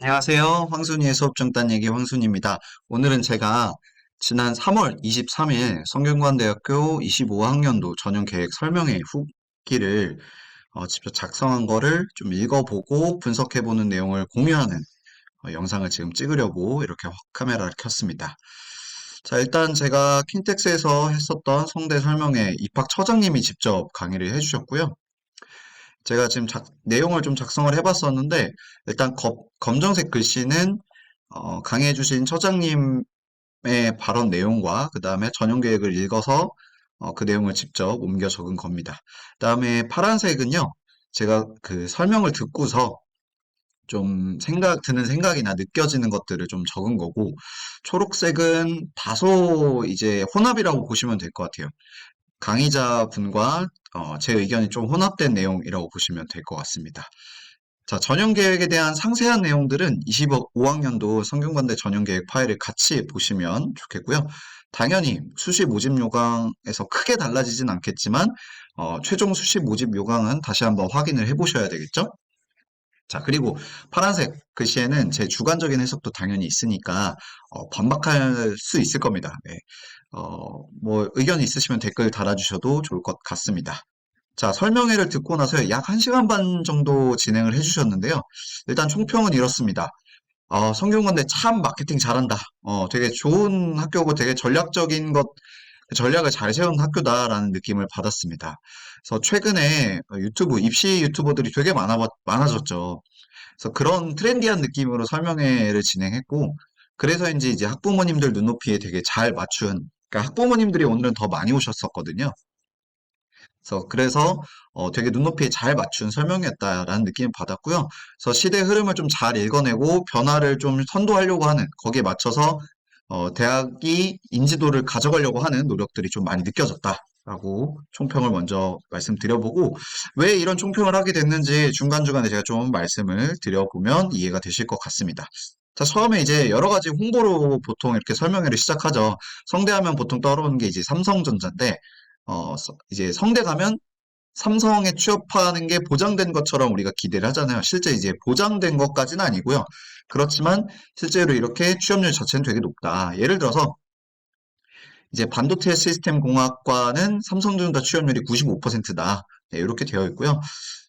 안녕하세요. 황순이의 수업중단 얘기 황순입니다. 오늘은 제가 지난 3월 23일 성균관대학교 25학년도 전형계획 설명회 후기를 직접 작성한 거를 좀 읽어보고 분석해보는 내용을 공유하는 영상을 지금 찍으려고 이렇게 카메라를 켰습니다. 자, 일단 제가 킨텍스에서 했었던 성대 설명회 입학 처장님이 직접 강의를 해주셨고요. 제가 지금 내용을 좀 작성을 해봤었는데, 일단 검정색 글씨는 강의해주신 처장님의 발언 내용과 그 다음에 전용 계획을 읽어서 그 내용을 직접 옮겨 적은 겁니다. 그 다음에 파란색은요, 제가 그 설명을 듣고서 좀 드는 생각이나 느껴지는 것들을 좀 적은 거고, 초록색은 다소 이제 혼합이라고 보시면 될 것 같아요. 강의자분과 제 의견이 좀 혼합된 내용이라고 보시면 될 것 같습니다. 자, 전형계획에 대한 상세한 내용들은 25학년도 성균관대 전형계획 파일을 같이 보시면 좋겠고요. 당연히 수시 모집 요강에서 크게 달라지진 않겠지만 최종 수시 모집 요강은 다시 한번 확인을 해보셔야 되겠죠? 자, 그리고 파란색 글씨에는 제 주관적인 해석도 당연히 있으니까 반박할 수 있을 겁니다. 네. 뭐 의견이 있으시면 댓글 달아주셔도 좋을 것 같습니다. 자, 설명회를 듣고 나서 약 1시간 반 정도 진행을 해주셨는데요. 일단 총평은 이렇습니다. 성균관대 참 마케팅 잘한다. 되게 좋은 학교고 되게 전략적인 전략을 잘 세운 학교다라는 느낌을 받았습니다. 그래서 최근에 유튜브, 입시 유튜버들이 되게 많아졌죠. 그래서 그런 트렌디한 느낌으로 설명회를 진행했고, 그래서인지 이제 학부모님들 눈높이에 되게 잘 맞춘, 그러니까 학부모님들이 오늘은 더 많이 오셨었거든요. 그래서 되게 눈높이에 잘 맞춘 설명이었다라는 느낌을 받았고요. 그래서 시대 흐름을 좀 잘 읽어내고 변화를 좀 선도하려고 하는, 거기에 맞춰서 대학이 인지도를 가져가려고 하는 노력들이 좀 많이 느껴졌다라고 총평을 먼저 말씀드려보고, 왜 이런 총평을 하게 됐는지 중간중간에 제가 좀 말씀을 드려보면 이해가 되실 것 같습니다. 자, 처음에 이제 여러 가지 홍보로 보통 이렇게 설명회를 시작하죠. 성대하면 보통 떠오르는 게 이제 삼성전자인데, 이제 성대 가면 삼성에 취업하는 게 보장된 것처럼 우리가 기대를 하잖아요. 실제 이제 보장된 것까지는 아니고요. 그렇지만 실제로 이렇게 취업률 자체는 되게 높다. 예를 들어서 이제 반도체 시스템 공학과는 삼성전자 취업률이 95%다. 네, 이렇게 되어 있고요.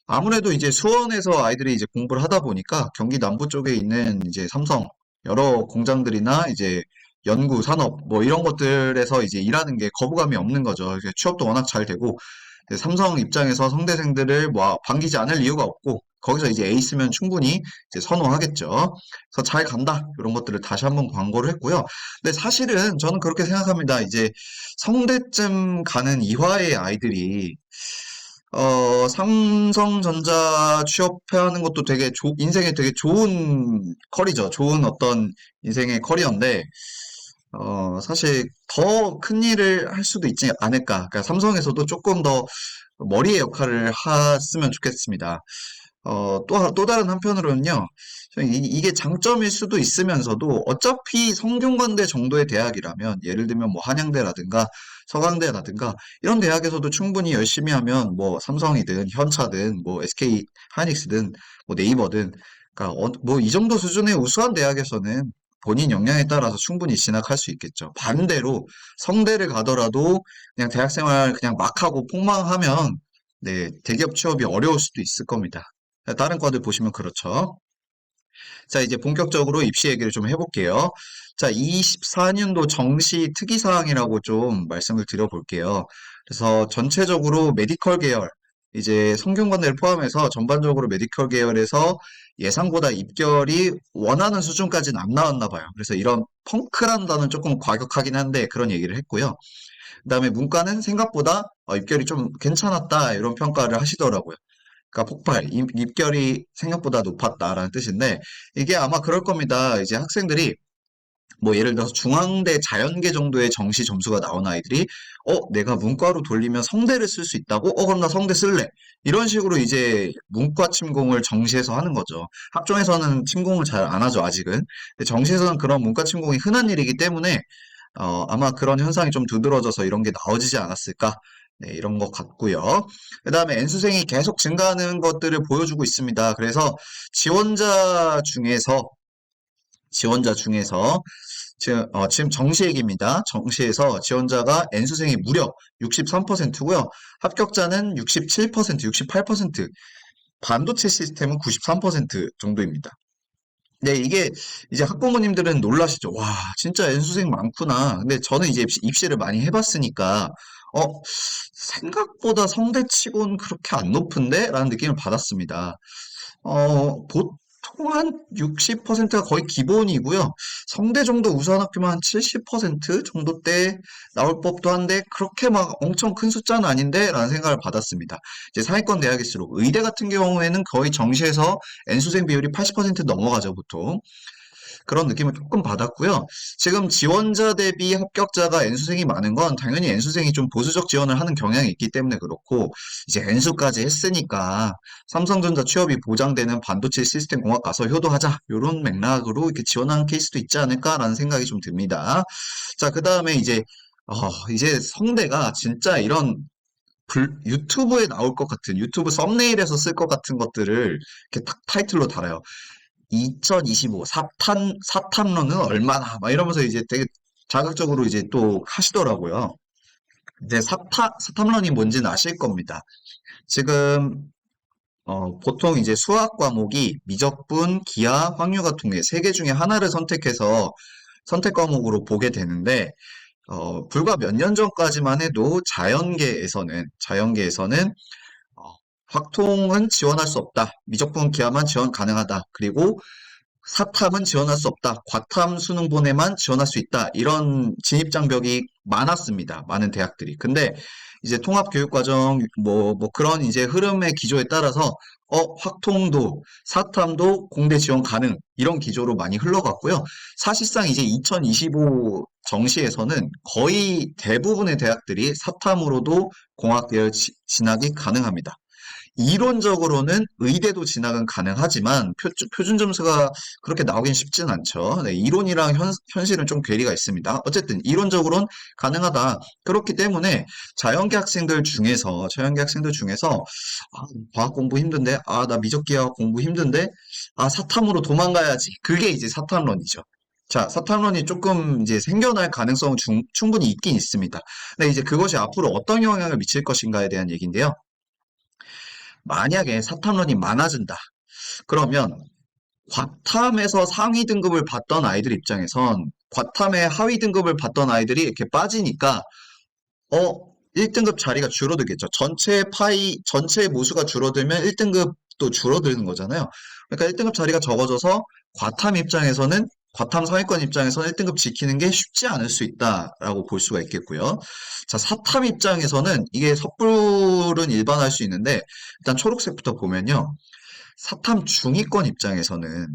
아무래도 이제 수원에서 아이들이 이제 공부를 하다 보니까 경기 남부 쪽에 있는 이제 삼성 여러 공장들이나 이제 연구 산업 뭐 이런 것들에서 이제 일하는 게 거부감이 없는 거죠. 취업도 워낙 잘 되고 삼성 입장에서 성대생들을 뭐 반기지 않을 이유가 없고 거기서 이제 에이스면 충분히 이제 선호하겠죠. 그래서 잘 간다 이런 것들을 다시 한번 광고를 했고요. 근데 사실은 저는 그렇게 생각합니다. 이제 성대쯤 가는 이화의 아이들이 삼성전자 취업하는 것도 되게 인생에 되게 좋은 커리죠. 좋은 어떤 인생의 커리어인데 사실 더 큰 일을 할 수도 있지 않을까. 그러니까 삼성에서도 조금 더 머리의 역할을 했으면 좋겠습니다. 또 다른 한편으로는요, 이게 장점일 수도 있으면서도 어차피 성균관대 정도의 대학이라면, 예를 들면 뭐 한양대라든가 서강대라든가 이런 대학에서도 충분히 열심히 하면 뭐 삼성이든 현차든 뭐 SK 하이닉스든 뭐 네이버든, 그러니까 뭐 이 정도 수준의 우수한 대학에서는 본인 역량에 따라서 충분히 진학할 수 있겠죠. 반대로 성대를 가더라도 그냥 대학생활 그냥 막 하고 폭망하면 네, 대기업 취업이 어려울 수도 있을 겁니다. 다른 과들 보시면 그렇죠. 자, 이제 본격적으로 입시 얘기를 좀 해볼게요. 자, 24년도 정시 특이사항이라고 좀 말씀을 드려볼게요. 그래서 전체적으로 메디컬 계열, 이제 성균관대를 포함해서 전반적으로 메디컬 계열에서 예상보다 입결이 원하는 수준까지는 안 나왔나 봐요. 그래서 이런 펑크란다는 조금 과격하긴 한데 그런 얘기를 했고요. 그다음에 문과는 생각보다 입결이 좀 괜찮았다 이런 평가를 하시더라고요. 그러니까 폭발, 입결이 생각보다 높았다라는 뜻인데 이게 아마 그럴 겁니다. 이제 학생들이 뭐 예를 들어서 중앙대 자연계 정도의 정시 점수가 나온 아이들이 내가 문과로 돌리면 성대를 쓸 수 있다고? 그럼 나 성대 쓸래. 이런 식으로 이제 문과 침공을 정시에서 하는 거죠. 학종에서는 침공을 잘 안 하죠, 아직은. 근데 정시에서는 그런 문과 침공이 흔한 일이기 때문에 아마 그런 현상이 좀 두드러져서 이런 게 나오지지 않았을까? 네, 이런 것 같고요. 그 다음에 N수생이 계속 증가하는 것들을 보여주고 있습니다. 그래서 지원자 중에서 지원자 중에서 지금 정시 얘기입니다. 정시에서 지원자가 N수생이 무려 63%고요. 합격자는 67%, 68%, 반도체 시스템은 93% 정도입니다. 네, 이게 이제 학부모님들은 놀라시죠. 와, 진짜 N수생 많구나. 근데 저는 이제 입시를 많이 해봤으니까, 어, 생각보다 성대치곤 그렇게 안 높은데? 라는 느낌을 받았습니다. 보통 한 60%가 거의 기본이고요. 성대 정도 우수한 학교만 한 70% 정도대 나올 법도 한데 그렇게 막 엄청 큰 숫자는 아닌데 라는 생각을 받았습니다. 이제 상위권 대학일수록 의대 같은 경우에는 거의 정시에서 N수생 비율이 80% 넘어가죠, 보통. 그런 느낌을 조금 받았고요. 지금 지원자 대비 합격자가 N수생이 많은 건 당연히 N수생이 좀 보수적 지원을 하는 경향이 있기 때문에 그렇고, 이제 N수까지 했으니까 삼성전자 취업이 보장되는 반도체 시스템 공학 가서 효도하자, 이런 맥락으로 이렇게 지원하는 케이스도 있지 않을까라는 생각이 좀 듭니다. 자, 그 다음에 이제 성대가 진짜 이런 유튜브에 나올 것 같은, 유튜브 썸네일에서 쓸 것 같은 것들을 이렇게 딱 타이틀로 달아요. 2025 사탐론은 얼마나 막 이러면서 이제 되게 자극적으로 이제 또 하시더라고요. 이제 사탐론이 뭔지는 아실 겁니다. 지금 보통 이제 수학 과목이 미적분, 기하, 확률과 통계 세 개 중에 하나를 선택해서 선택 과목으로 보게 되는데, 불과 몇 년 전까지만 해도 자연계에서는 확통은 지원할 수 없다. 미적분, 기하만 지원 가능하다. 그리고 사탐은 지원할 수 없다. 과탐 수능본에만 지원할 수 있다. 이런 진입장벽이 많았습니다. 많은 대학들이. 근데 이제 통합교육과정 뭐 그런 이제 흐름의 기조에 따라서 확통도 사탐도 공대 지원 가능 이런 기조로 많이 흘러갔고요. 사실상 이제 2025 정시에서는 거의 대부분의 대학들이 사탐으로도 공학계열 진학이 가능합니다. 이론적으로는 의대도 진학은 가능하지만 표준 점수가 그렇게 나오긴 쉽진 않죠. 네, 이론이랑 현실은 좀 괴리가 있습니다. 어쨌든 이론적으로는 가능하다. 그렇기 때문에 자연계 학생들 중에서 과학 공부 힘든데 나 미적기하 공부 힘든데 사탐으로 도망가야지. 그게 이제 사탐론이죠. 자, 사탐론이 조금 이제 생겨날 가능성은 충분히 있긴 있습니다. 근데 이제 그것이 앞으로 어떤 영향을 미칠 것인가에 대한 얘기인데요. 만약에 사탐론이 많아진다. 그러면 과탐에서 상위 등급을 받던 아이들 입장에선 과탐의 하위 등급을 받던 아이들이 이렇게 빠지니까 1등급 자리가 줄어들겠죠. 전체 모수가 줄어들면 1등급도 줄어드는 거잖아요. 그러니까 1등급 자리가 적어져서 과탐 상위권 입장에서는 1등급 지키는 게 쉽지 않을 수 있다라고 볼 수가 있겠고요. 자, 사탐 입장에서는 이게 섣불은 일반할 수 있는데 일단 초록색부터 보면요. 사탐 중위권 입장에서는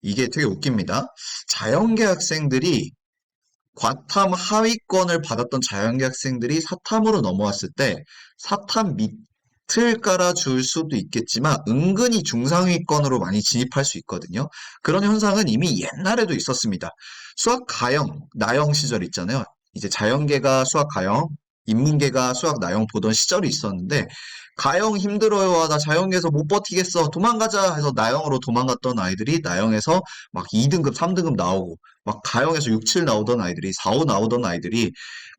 이게 되게 웃깁니다. 자연계 학생들이 과탐 하위권을 받았던 자연계 학생들이 사탐으로 넘어왔을 때 사탐 밑을 깔아줄 수도 있겠지만 은근히 중상위권으로 많이 진입할 수 있거든요. 그런 현상은 이미 옛날에도 있었습니다. 수학 가형, 나형 시절 있잖아요. 이제 자연계가 수학 가형, 인문계가 수학 나형 보던 시절이 있었는데 가형 힘들어요. 나 자연계에서 못 버티겠어. 도망가자 해서 나형으로 도망갔던 아이들이 나형에서 막 2등급, 3등급 나오고 막 가형에서 6, 7 나오던 아이들이 4, 5 나오던 아이들이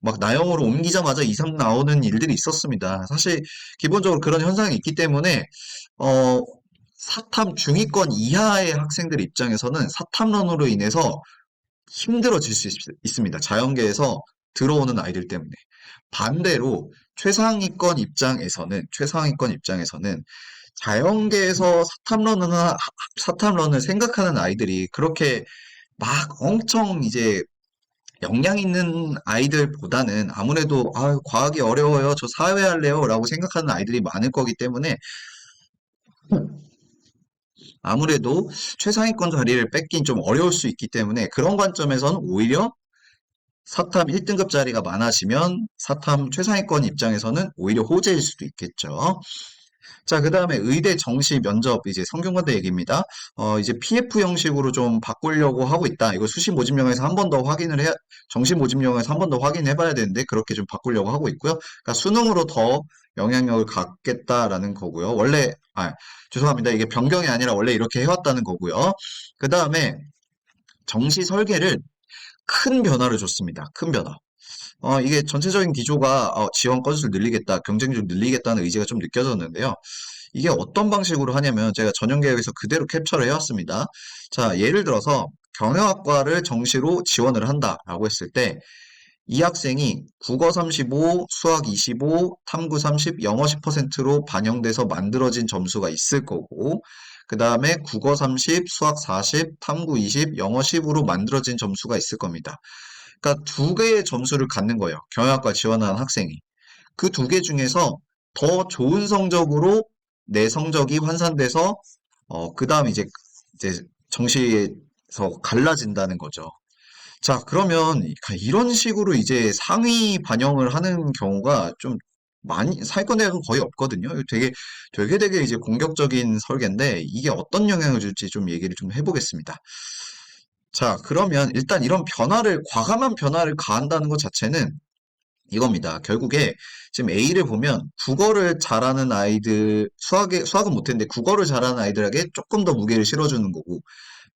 막 나형으로 옮기자마자 2, 3 나오는 일들이 있었습니다. 사실 기본적으로 그런 현상이 있기 때문에 어, 사탐 중위권 이하의 학생들 입장에서는 사탐론으로 인해서 힘들어질 수 있습니다. 자연계에서 들어오는 아이들 때문에. 반대로 최상위권 입장에서는 자연계에서 사탐런을 생각하는 아이들이 그렇게 막 엄청 이제 역량 있는 아이들보다는 아무래도 과학이 어려워요. 저 사회 할래요. 라고 생각하는 아이들이 많을 거기 때문에 아무래도 최상위권 자리를 뺏긴 좀 어려울 수 있기 때문에 그런 관점에서는 오히려 사탐 1등급 자리가 많아지면 사탐 최상위권 입장에서는 오히려 호재일 수도 있겠죠. 자, 그 다음에 의대 정시 면접, 이제 성균관대 얘기입니다. 이제 PF 형식으로 좀 바꾸려고 하고 있다. 이거 수시 모집령에서 한 번 더 정시 모집령에서 한 번 더 확인해 봐야 되는데, 그렇게 좀 바꾸려고 하고 있고요. 그러니까 수능으로 더 영향력을 갖겠다라는 거고요. 죄송합니다. 이게 변경이 아니라 원래 이렇게 해왔다는 거고요. 그 다음에 정시 설계를 큰 변화를 줬습니다. 큰 변화. 이게 전체적인 기조가 지원 건수를 늘리겠다, 경쟁률을 늘리겠다는 의지가 좀 느껴졌는데요. 이게 어떤 방식으로 하냐면 제가 전형계획에서 그대로 캡처를 해왔습니다. 자, 예를 들어서 경영학과를 정시로 지원을 한다라고 했을 때 이 학생이 국어 35, 수학 25, 탐구 30, 영어 10%로 반영돼서 만들어진 점수가 있을 거고 그 다음에 국어 30, 수학 40, 탐구 20, 영어 10으로 만들어진 점수가 있을 겁니다. 그러니까 두 개의 점수를 갖는 거예요. 경영학과 지원하는 학생이. 그 두 개 중에서 더 좋은 성적으로 내 성적이 환산돼서 그 다음 이제 정시에서 갈라진다는 거죠. 자, 그러면 이런 식으로 이제 상위 반영을 하는 경우가 좀 많이 사회권 대학은 거의 없거든요. 이거 되게 이제 공격적인 설계인데 이게 어떤 영향을 줄지 좀 얘기를 좀 해보겠습니다. 자, 그러면 일단 이런 과감한 변화를 가한다는 것 자체는 이겁니다. 결국에 지금 A를 보면 국어를 잘하는 아이들, 수학은 못했는데 국어를 잘하는 아이들에게 조금 더 무게를 실어주는 거고,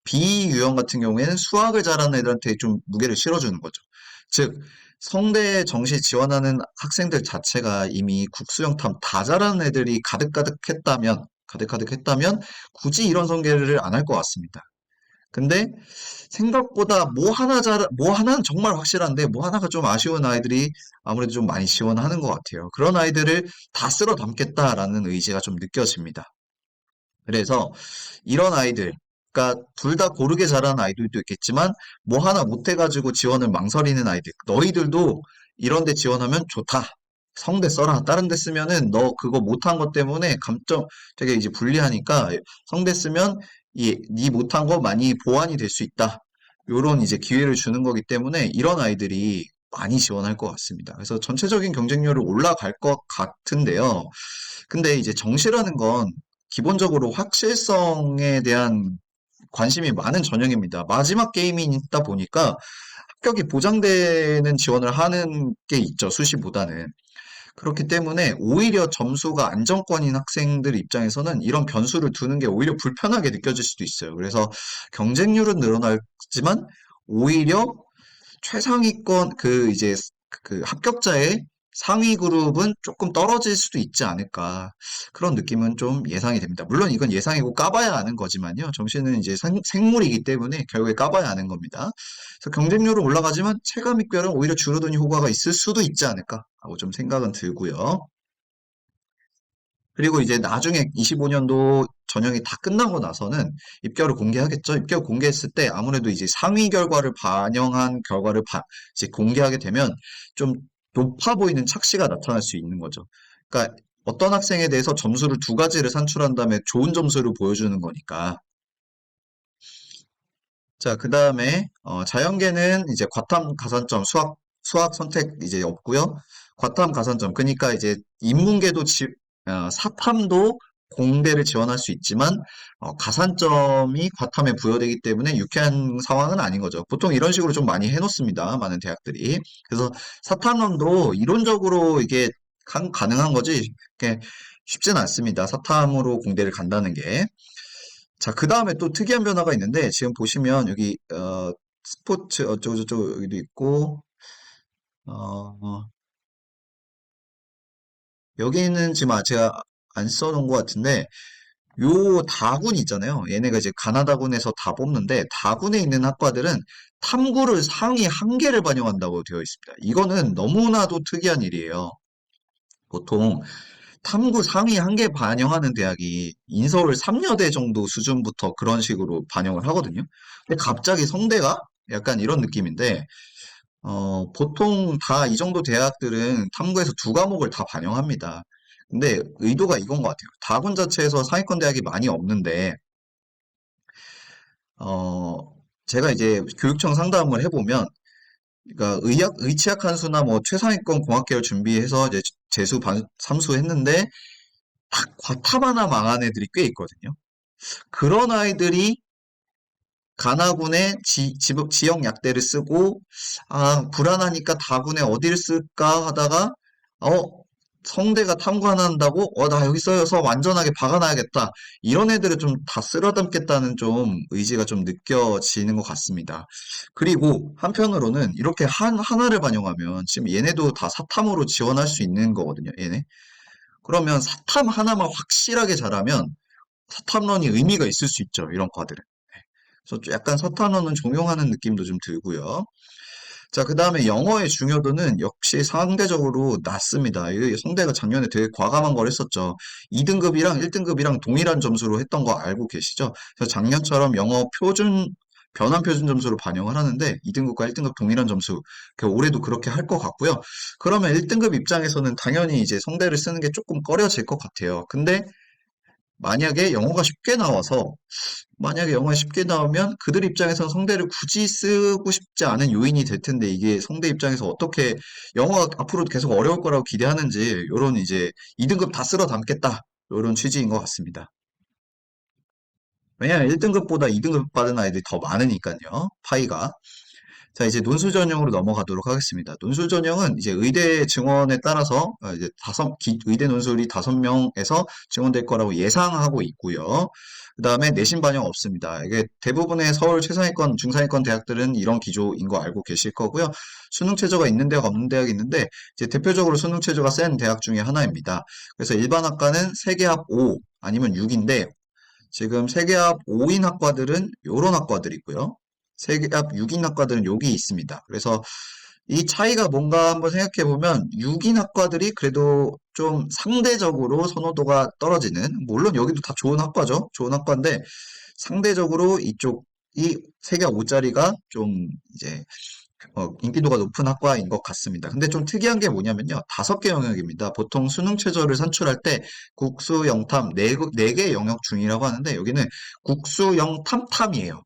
B 유형 같은 경우에는 수학을 잘하는 애들한테 좀 무게를 실어주는 거죠. 즉, 성대 정시 지원하는 학생들 자체가 이미 국수영탐 다 잘하는 애들이 가득가득했다면 굳이 이런 성계를 안 할 것 같습니다. 근데 생각보다 뭐 하나는 정말 확실한데 뭐 하나가 좀 아쉬운 아이들이 아무래도 좀 많이 지원하는 것 같아요. 그런 아이들을 다 쓸어 담겠다라는 의지가 좀 느껴집니다. 그래서 이런 아이들, 그러니까 둘 다 고르게 잘하는 아이들도 있겠지만 뭐 하나 못해가지고 지원을 망설이는 아이들, 너희들도 이런 데 지원하면 좋다. 성대 써라. 다른 데 쓰면은 너 그거 못한 것 때문에 감점 되게 이제 불리하니까 성대 쓰면 네 못한 거 많이 보완이 될 수 있다. 요런 이제 기회를 주는 거기 때문에 이런 아이들이 많이 지원할 것 같습니다. 그래서 전체적인 경쟁률은 올라갈 것 같은데요. 근데 이제 정시라는 건 기본적으로 확실성에 대한 관심이 많은 전형입니다. 마지막 게임이 있다 보니까 합격이 보장되는 지원을 하는 게 있죠, 수시보다는. 그렇기 때문에 오히려 점수가 안정권인 학생들 입장에서는 이런 변수를 두는 게 오히려 불편하게 느껴질 수도 있어요. 그래서 경쟁률은 늘어나지만 오히려 최상위권 이제 그 합격자의 상위 그룹은 조금 떨어질 수도 있지 않을까 그런 느낌은 좀 예상이 됩니다. 물론 이건 예상이고 까봐야 아는 거지만요. 정시는 이제 생물이기 때문에 결국에 까봐야 아는 겁니다. 그래서 경쟁률은 올라가지만 체감 입결은 오히려 줄어드는 효과가 있을 수도 있지 않을까 하고 좀 생각은 들고요. 그리고 이제 나중에 25년도 전형이 다 끝나고 나서는 입결을 공개하겠죠. 입결 공개했을 때 아무래도 이제 상위 결과를 반영한 결과를 이제 공개하게 되면 좀 높아 보이는 착시가 나타날 수 있는 거죠. 그러니까 어떤 학생에 대해서 점수를 두 가지를 산출한 다음에 좋은 점수를 보여주는 거니까. 자, 그 다음에 자연계는 이제 과탐 가산점 수학 선택 이제 없고요. 과탐 가산점 그러니까 이제 인문계도 사탐도 공대를 지원할 수 있지만 가산점이 과탐에 부여되기 때문에 유쾌한 상황은 아닌 거죠. 보통 이런 식으로 좀 많이 해놓습니다. 많은 대학들이. 그래서 사탐론도 이론적으로 이게 가능한 거지 이게 쉽지는 않습니다. 사탐으로 공대를 간다는 게. 자, 그 다음에 또 특이한 변화가 있는데, 지금 보시면 여기, 스포츠 어쩌고저쩌고 여기도 있고, 어, 여기는 지금 제가 안 써놓은 것 같은데, 요 다군 있잖아요. 얘네가 이제 가나다군에서 다 뽑는데, 다군에 있는 학과들은 탐구를 상위 한 개를 반영한다고 되어 있습니다. 이거는 너무나도 특이한 일이에요. 보통 탐구 상위 한 개 반영하는 대학이 인서울 3여대 정도 수준부터 그런 식으로 반영을 하거든요. 근데 갑자기 성대가 약간 이런 느낌인데, 보통 다 이 정도 대학들은 탐구에서 두 과목을 다 반영합니다. 근데 의도가 이건 것 같아요. 다군 자체에서 상위권 대학이 많이 없는데, 어, 제가 이제 교육청 상담을 해보면, 그러니까 의치학 한수나 뭐 최상위권 공학계열 준비해서 이제 삼수 했는데, 딱 과탐 하나 망한 애들이 꽤 있거든요. 그런 아이들이 가나군의 지역 약대를 쓰고, 아, 불안하니까 다군에 어디를 쓸까 하다가, 어, 성대가 탐구 하나 한다고, 나 여기 써여서 완전하게 박아놔야겠다. 이런 애들을 좀 다 쓸어담겠다는 좀 의지가 좀 느껴지는 것 같습니다. 그리고 한편으로는 이렇게 하나를 반영하면 지금 얘네도 다 사탐으로 지원할 수 있는 거거든요, 얘네. 그러면 사탐 하나만 확실하게 잘하면 사탐론이 의미가 있을 수 있죠, 이런 과들은. 네. 그래서 좀 약간 사탐론은 종용하는 느낌도 좀 들고요. 자, 그 다음에 영어의 중요도는 역시 상대적으로 낮습니다. 이 성대가 작년에 되게 과감한 걸 했었죠. 2등급이랑 1등급이랑 동일한 점수로 했던 거 알고 계시죠? 그래서 작년처럼 영어 변환 표준 점수로 반영을 하는데 2등급과 1등급 동일한 점수. 올해도 그렇게 할 것 같고요. 그러면 1등급 입장에서는 당연히 이제 성대를 쓰는 게 조금 꺼려질 것 같아요. 근데 만약에 영어가 쉽게 나와서 만약에 영어가 쉽게 나오면 그들 입장에서는 성대를 굳이 쓰고 싶지 않은 요인이 될 텐데 이게 성대 입장에서 어떻게 영어가 앞으로 계속 어려울 거라고 기대하는지 요런 이제 2등급 다 쓸어 담겠다 요런 취지인 것 같습니다. 왜냐하면 1등급보다 2등급 받은 아이들이 더 많으니까요. 파이가. 자, 이제 논술 전형으로 넘어가도록 하겠습니다. 논술 전형은 이제 의대 증원에 따라서 이제 의대 논술이 5명에서 증원될 거라고 예상하고 있고요. 그 다음에 내신 반영 없습니다. 이게 대부분의 서울 최상위권, 중상위권 대학들은 이런 기조인 거 알고 계실 거고요. 수능 최저가 있는 대학, 없는 대학이 있는데 이제 대표적으로 수능 최저가 센 대학 중에 하나입니다. 그래서 일반 학과는 세계합 5 아니면 6인데 지금 세계합 5인 학과들은 요런 학과들이고요. 세계합 6인 학과들은 여기 있습니다. 그래서 이 차이가 뭔가 한번 생각해 보면 6인 학과들이 그래도 좀 상대적으로 선호도가 떨어지는, 물론 여기도 다 좋은 학과죠. 좋은 학과인데 상대적으로 이쪽이 세계합 5짜리가 좀 이제 인기도가 높은 학과인 것 같습니다. 근데 좀 특이한 게 뭐냐면요. 5개 영역입니다. 보통 수능 최저를 산출할 때 국수, 영탐, 네 개 영역 중이라고 하는데 여기는 국수, 영탐, 탐이에요.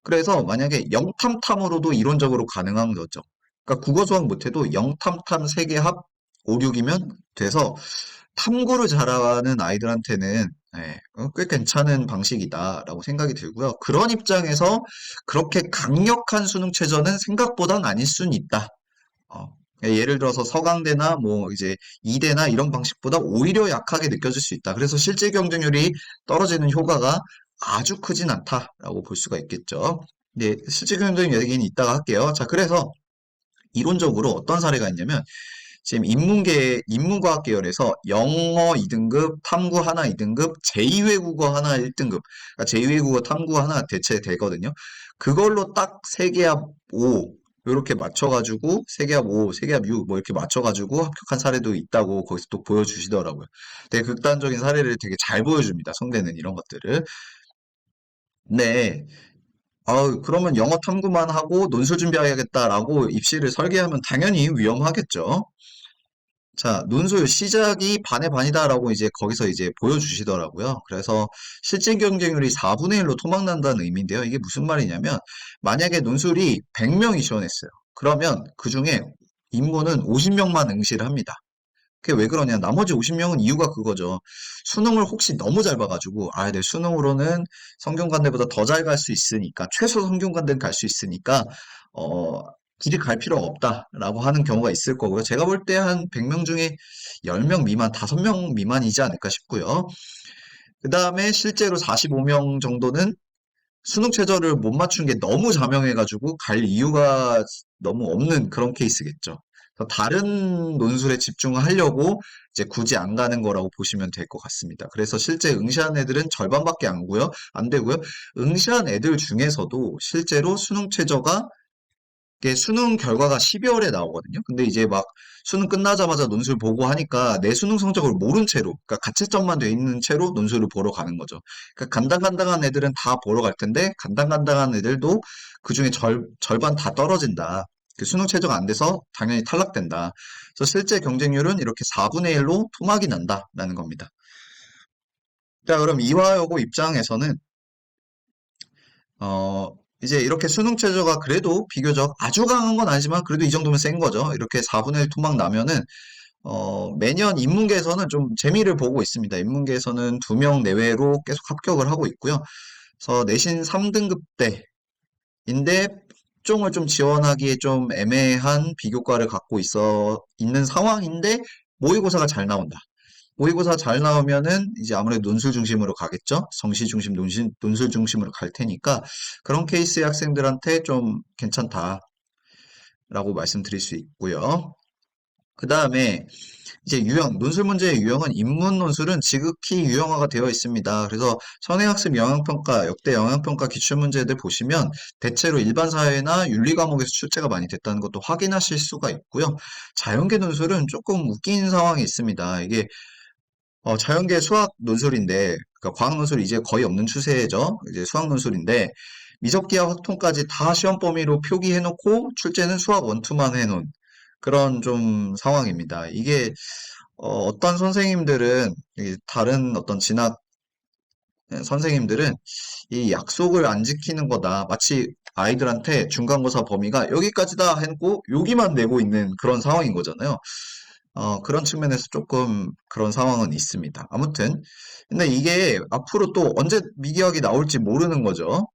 그래서 만약에 영탐탐으로도 이론적으로 가능한 거죠. 그러니까 국어 수학 못해도 영탐탐 3개 합 5, 6이면 돼서 탐구를 잘하는 아이들한테는 꽤 괜찮은 방식이다라고 생각이 들고요. 그런 입장에서 그렇게 강력한 수능 최저는 생각보단 아닐 수는 있다. 어, 예를 들어서 서강대나 뭐 이제 이대나 이런 방식보다 오히려 약하게 느껴질 수 있다. 그래서 실제 경쟁률이 떨어지는 효과가 아주 크진 않다라고 볼 수가 있겠죠. 네, 실제 경쟁 얘기는 이따가 할게요. 자, 그래서 이론적으로 어떤 사례가 있냐면 지금 인문과학 계열에서 영어 2등급, 탐구 하나 2등급, 제2외국어 하나 1등급, 그러니까 제2외국어 탐구 하나 대체되거든요. 그걸로 딱 세계합 5, 이렇게 맞춰가지고 세계합 5, 세계합 6, 뭐 이렇게 맞춰가지고 합격한 사례도 있다고 거기서 또 보여주시더라고요. 되게 극단적인 사례를 되게 잘 보여줍니다. 성대는 이런 것들을. 네. 그러면 영어 탐구만 하고 논술 준비해야겠다라고 입시를 설계하면 당연히 위험하겠죠. 자, 논술 시작이 반의 반이다라고 이제 거기서 이제 보여주시더라고요. 그래서 실제 경쟁률이 4분의 1로 토막난다는 의미인데요. 이게 무슨 말이냐면, 만약에 논술이 100명이 지원했어요. 그러면 그 중에 인문은 50명만 응시를 합니다. 그게 왜 그러냐? 나머지 50명은 이유가 그거죠. 수능을 혹시 너무 잘 봐가지고, 내 수능으로는 성균관대보다 더 잘 갈 수 있으니까, 최소 성균관대는 갈 수 있으니까, 어, 굳이 갈 필요가 없다라고 하는 경우가 있을 거고요. 제가 볼 때 한 100명 중에 10명 미만, 5명 미만이지 않을까 싶고요. 그 다음에 실제로 45명 정도는 수능 최저를 못 맞춘 게 너무 자명해가지고 갈 이유가 너무 없는 그런 케이스겠죠. 그래서 다른 논술에 집중하려고 이제 굳이 안 가는 거라고 보시면 될 것 같습니다. 그래서 실제 응시한 애들은 절반밖에 안 되고요. 응시한 애들 중에서도 실제로 수능 최저가 이게 수능 결과가 12월에 나오거든요. 근데 이제 막 수능 끝나자마자 논술 보고 하니까 내 수능 성적을 모른 채로, 그러니까 가채점만 돼 있는 채로 논술을 보러 가는 거죠. 그러니까 간당간당한 애들은 다 보러 갈 텐데 간당간당한 애들도 그중에 절반 다 떨어진다. 그 수능 최저가 안 돼서 당연히 탈락된다. 그래서 실제 경쟁률은 이렇게 4분의 1로 토막이 난다라는 겁니다. 자, 그럼 이화여고 입장에서는 어, 이제 이렇게 수능 최저가 그래도 비교적 아주 강한 건 아니지만 그래도 이 정도면 센 거죠. 이렇게 4분의 1 토막 나면은, 매년 인문계에서는 좀 재미를 보고 있습니다. 인문계에서는 2명 내외로 계속 합격을 하고 있고요. 그래서 내신 3등급대인데 학종을 좀 지원하기에 좀 애매한 비교과를 갖고 있는 상황인데 모의고사가 잘 나온다. 모의고사 잘 나오면은 이제 아무래도 논술 중심으로 가겠죠? 정시 중심, 논술 중심으로 갈 테니까 그런 케이스의 학생들한테 좀 괜찮다라고 말씀드릴 수 있고요. 그 다음에 이제 유형, 논술 문제의 유형은 인문 논술은 지극히 유형화가 되어 있습니다. 그래서 선행학습 영향평가, 역대 영향평가 기출문제들 보시면 대체로 일반 사회나 윤리 과목에서 출제가 많이 됐다는 것도 확인하실 수가 있고요. 자연계 논술은 조금 웃긴 상황이 있습니다. 이게 자연계 수학 논술인데, 그러니까 과학 논술이 이제 거의 없는 추세죠. 이제 수학 논술인데, 미적기하 확통까지 다 시험 범위로 표기해놓고 출제는 수학 원투만 해놓은 그런 좀 상황입니다. 이게 어떤 선생님들은 다른 어떤 진학 선생님들은 이 약속을 안 지키는 거다. 마치 아이들한테 중간고사 범위가 여기까지다 해놓고 여기만 내고 있는 그런 상황인 거잖아요. 그런 측면에서 조금 그런 상황은 있습니다. 아무튼 근데 이게 앞으로 또 언제 미기학이 나올지 모르는 거죠.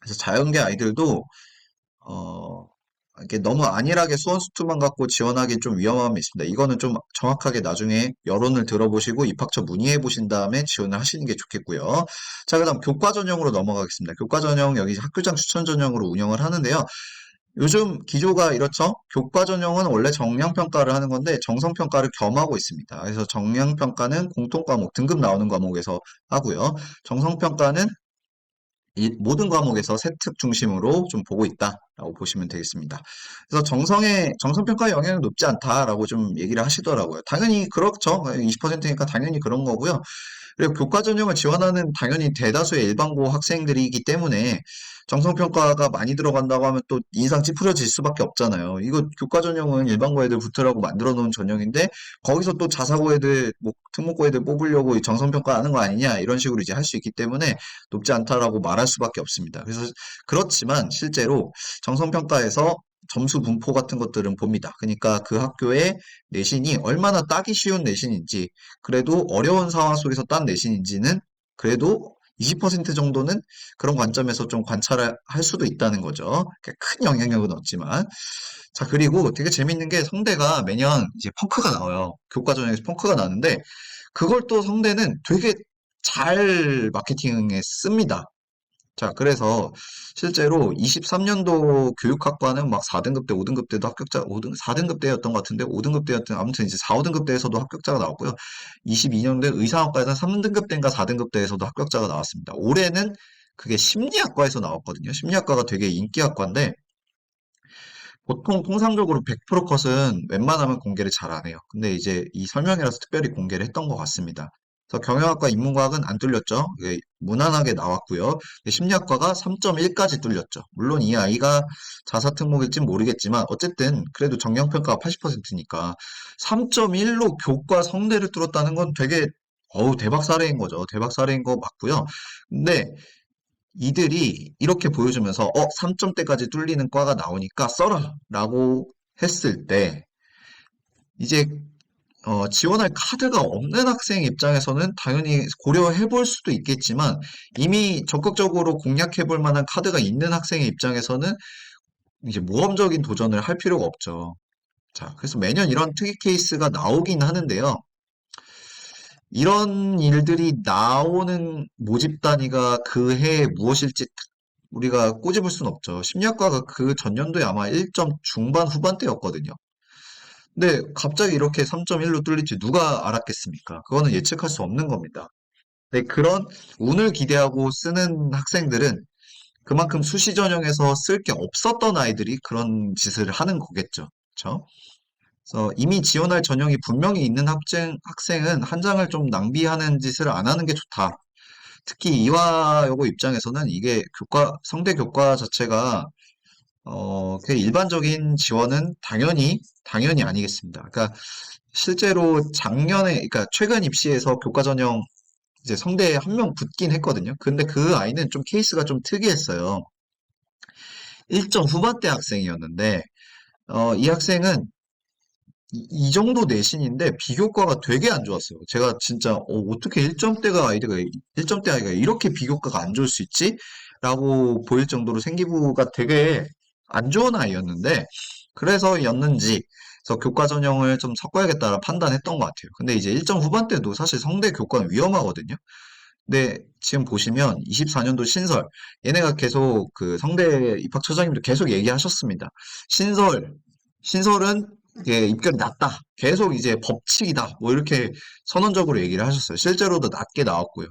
그래서 자연계 아이들도 어, 이렇게 너무 안일하게 수원수투만 갖고 지원하기 좀 위험함이 있습니다. 이거는 좀 정확하게 나중에 여론을 들어보시고 입학처 문의해 보신 다음에 지원을 하시는 게 좋겠고요. 자, 그다음 교과 전형으로 넘어가겠습니다. 교과 전형 여기 학교장 추천 전형으로 운영을 하는데요. 요즘 기조가 이렇죠. 교과 전형은 원래 정량평가를 하는 건데 정성평가를 겸하고 있습니다. 그래서 정량평가는 공통과목, 등급 나오는 과목에서 하고요. 정성평가는 이 모든 과목에서 세특 중심으로 좀 보고 있다라고 보시면 되겠습니다. 그래서 정성평가 영향이 높지 않다라고 좀 얘기를 하시더라고요. 당연히 그렇죠. 20%니까 당연히 그런 거고요. 그리고 교과 전형을 지원하는 당연히 대다수의 일반고 학생들이기 때문에 정성평가가 많이 들어간다고 하면 또 인상 찌푸려질 수밖에 없잖아요. 이거 교과 전형은 일반고 애들 붙으라고 만들어 놓은 전형인데 거기서 또 자사고 애들, 뭐 특목고 애들 뽑으려고 이 정성평가 하는 거 아니냐 이런 식으로 이제 할 수 있기 때문에 높지 않다라고 말할 수밖에 없습니다. 그래서 그렇지만 실제로 정성평가에서 점수 분포 같은 것들은 봅니다. 그러니까 그 학교의 내신이 얼마나 따기 쉬운 내신인지, 그래도 어려운 상황 속에서 딴 내신인지는 그래도 20% 정도는 그런 관점에서 좀 관찰을 할 수도 있다는 거죠. 큰 영향력은 없지만. 자, 그리고 되게 재밌는 게 성대가 매년 이제 펑크가 나와요. 교과 전형에서 펑크가 나는데, 그걸 또 성대는 되게 잘 마케팅에 씁니다. 자, 그래서 실제로 23년도 교육학과는 막 4등급 대, 5등급 대도 합격자, 5등, 4등급 대였던 것 같은데, 5등급 대였던, 아무튼 이제 4, 5등급 대에서도 합격자가 나왔고요. 22년도에 의상학과에서 3등급 대인가 4등급 대에서도 합격자가 나왔습니다. 올해는 그게 심리학과에서 나왔거든요. 심리학과가 되게 인기학과인데, 보통 통상적으로 100% 컷은 웬만하면 공개를 잘 안 해요. 근데 이제 이 설명이라서 특별히 공개를 했던 것 같습니다. 그래서 경영학과 인문과학은 안 뚫렸죠. 이게 무난하게 나왔고요. 근데 심리학과가 3.1까지 뚫렸죠. 물론 이 아이가 자사특목일진 모르겠지만 어쨌든 그래도 정량평가가 80%니까 3.1로 교과 성대를 뚫었다는 건 되게 대박 사례인 거죠. 대박 사례인 거 맞고요. 근데 이들이 이렇게 보여주면서 3점대까지 뚫리는 과가 나오니까 써라 라고 했을 때 이제 지원할 카드가 없는 학생 입장에서는 당연히 고려해 볼 수도 있겠지만 이미 적극적으로 공략해 볼 만한 카드가 있는 학생의 입장에서는 이제 모험적인 도전을 할 필요가 없죠. 자, 그래서 매년 이런 특이 케이스가 나오긴 하는데요. 이런 일들이 나오는 모집 단위가 그 해에 무엇일지 우리가 꼬집을 순 없죠. 심리학과가 그 전년도에 아마 1점 중반 후반대였거든요. 근데 갑자기 이렇게 3.1로 뚫릴지 누가 알았겠습니까? 그거는 예측할 수 없는 겁니다. 근데 그런 운을 기대하고 쓰는 학생들은 그만큼 수시 전형에서 쓸 게 없었던 아이들이 그런 짓을 하는 거겠죠. 그렇죠? 그래서 이미 지원할 전형이 분명히 있는 학생은 한 장을 좀 낭비하는 짓을 안 하는 게 좋다. 특히 이화여고 입장에서는 이게 성대 교과 자체가, 그 일반적인 지원은 당연히 아니겠습니다. 그러니까 실제로 그러니까 최근 입시에서 교과 전형 이제 성대에 한 명 붙긴 했거든요. 근데 그 아이는 좀 케이스가 좀 특이했어요. 1점 후반대 학생이었는데, 이 학생은 이 정도 내신인데 비교과가 되게 안 좋았어요. 제가 진짜 어떻게 1점대 아이가 이렇게 비교과가 안 좋을 수 있지? 라고 보일 정도로 생기부가 되게 안 좋은 아이였는데 그래서였는지 그래서 교과 전형을 좀 섞어야겠다라 판단했던 것 같아요. 근데 이제 일정 후반대도 사실 성대 교과는 위험하거든요. 근데 지금 보시면 24년도 신설, 얘네가 계속 그 성대 입학처장님도 계속 얘기하셨습니다. 신설, 신설은 이게 입결이 낮다. 계속 이제 법칙이다. 뭐 이렇게 선언적으로 얘기를 하셨어요. 실제로도 낮게 나왔고요.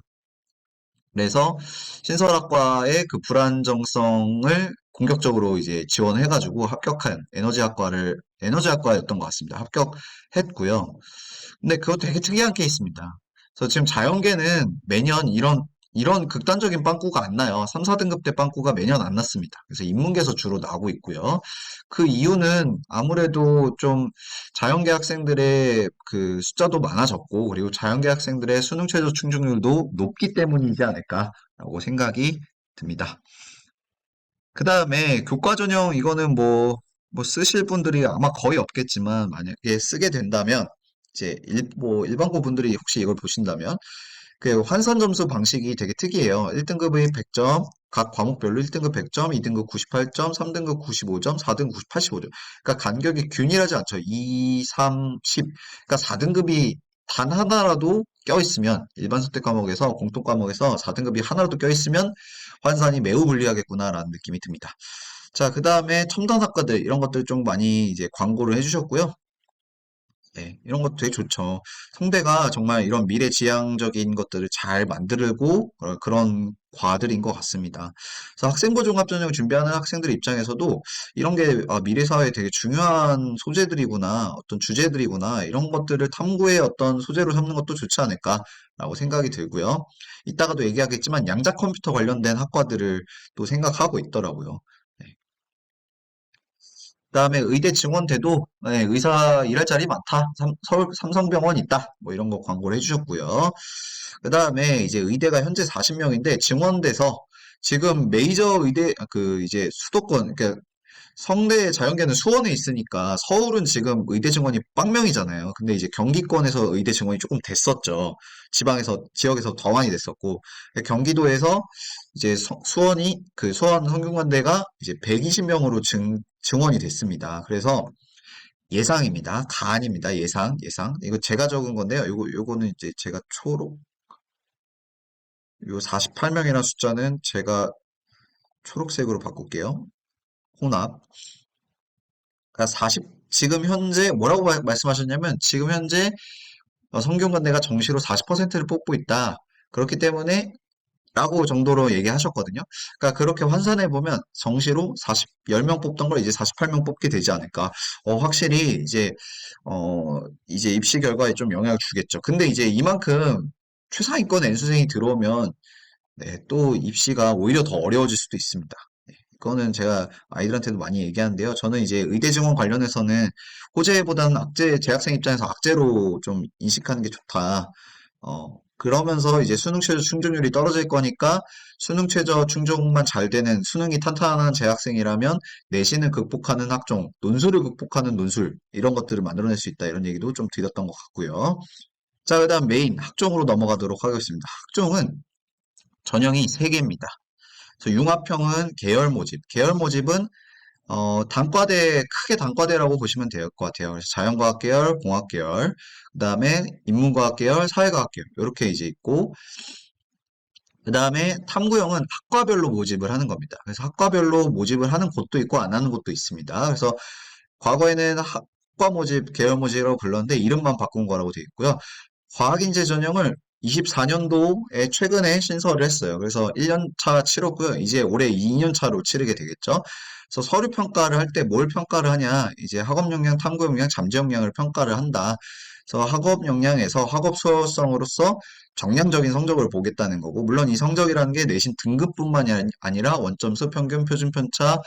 그래서 신설학과의 그 불안정성을 공격적으로 이제 지원해가지고 합격한 에너지학과였던 것 같습니다. 합격했고요. 근데 그거 되게 특이한 케이스입니다. 그래서 지금 자연계는 매년 이런 극단적인 빵꾸가 안 나요. 3, 4등급 대 빵꾸가 매년 안 났습니다. 그래서 인문계에서 주로 나오고 있고요. 그 이유는 아무래도 좀 자연계 학생들의 그 숫자도 많아졌고, 그리고 자연계 학생들의 수능 최저 충족률도 높기 때문이지 않을까라고 생각이 듭니다. 그 다음에 교과 전형 이거는 뭐 쓰실 분들이 아마 거의 없겠지만 만약에 쓰게 된다면 이제 뭐 일반고 분들이 혹시 이걸 보신다면 그 환산 점수 방식이 되게 특이해요. 1등급의 100점, 각 과목별로 1등급 100점, 2등급 98점, 3등급 95점, 4등급 85점. 그러니까 간격이 균일하지 않죠. 2, 3, 10. 그러니까 4등급이 단 하나라도 껴있으면 일반 선택 과목에서 공통 과목에서 4등급이 하나라도 껴있으면 환산이 매우 불리하겠구나라는 느낌이 듭니다. 자, 그 다음에 첨단 학과들 이런 것들 좀 많이 이제 광고를 해주셨고요. 네, 이런 것도 되게 좋죠. 성대가 정말 이런 미래지향적인 것들을 잘 만들고 그런 과들인 것 같습니다. 그래서 학생부 종합전형 준비하는 학생들 입장에서도 이런 게 미래 사회에 되게 중요한 소재들이구나, 어떤 주제들이구나, 이런 것들을 탐구의 어떤 소재로 삼는 것도 좋지 않을까라고 생각이 들고요. 이따가도 얘기하겠지만 양자 컴퓨터 관련된 학과들을 또 생각하고 있더라고요. 네. 그다음에 의대 증원대도 네, 의사 일할 자리 많다. 서울 삼성병원 있다. 뭐 이런 거 광고를 해주셨고요. 그다음에 이제 의대가 현재 40명인데 증원돼서 지금 메이저 의대 그 이제 수도권 그러니까 성대 자연계는 수원에 있으니까 서울은 지금 의대 증원이 빵명이잖아요. 근데 이제 경기권에서 의대 증원이 조금 됐었죠. 지역에서 더 많이 됐었고 경기도에서 이제 수원이 그 수원 성균관대가 이제 120명으로 증원이 됐습니다. 그래서 예상입니다. 가안입니다. 예상. 이거 제가 적은 건데요. 요거는 이제 제가 요 48명이라는 숫자는 제가 초록색으로 바꿀게요. 혼합. 그러니까 지금 현재 뭐라고 말씀하셨냐면 지금 현재 성균관대가 정시로 40%를 뽑고 있다. 그렇기 때문에 라고 정도로 얘기하셨거든요. 그러니까 그렇게 환산해 보면 정시로 10명 뽑던 걸 이제 48명 뽑게 되지 않을까. 확실히 이제 입시 결과에 좀 영향을 주겠죠. 근데 이제 이만큼 최상위권 N수생이 들어오면 네, 또 입시가 오히려 더 어려워질 수도 있습니다. 네, 이거는 제가 아이들한테도 많이 얘기하는데요. 저는 이제 의대 증원 관련해서는 호재보다는 악재, 재학생 입장에서 악재로 좀 인식하는 게 좋다. 그러면서 이제 수능 최저 충족률이 떨어질 거니까 수능 최저 충족만 잘 되는 수능이 탄탄한 재학생이라면 내신을 극복하는 학종, 논술을 극복하는 논술 이런 것들을 만들어낼 수 있다 이런 얘기도 좀 드렸던 것 같고요. 자, 그다음 메인 학종으로 넘어가도록 하겠습니다. 학종은 전형이 3개입니다. 그래서 융합형은 계열 모집. 계열 모집은 크게 단과대라고 보시면 될 것 같아요. 그래서 자연과학 계열, 공학 계열, 그 다음에 인문과학 계열, 사회과학 계열, 이렇게 이제 있고, 그 다음에 탐구형은 학과별로 모집을 하는 겁니다. 그래서 학과별로 모집을 하는 곳도 있고 안 하는 곳도 있습니다. 그래서 과거에는 학과 모집, 계열 모집이라고 불렀는데 이름만 바꾼 거라고 되어 있고요. 과학인재 전형을 24년도에 최근에 신설을 했어요. 그래서 1년차 치렀고요. 이제 올해 2년차로 치르게 되겠죠. 그래서 서류 평가를 할 때 뭘 평가를 하냐? 이제 학업 역량, 탐구 역량, 잠재 역량을 평가를 한다. 그래서 학업 역량에서 학업 수요성으로서 정량적인 성적을 보겠다는 거고, 물론 이 성적이라는 게 내신 등급뿐만이 아니라 원점수, 평균, 표준 편차,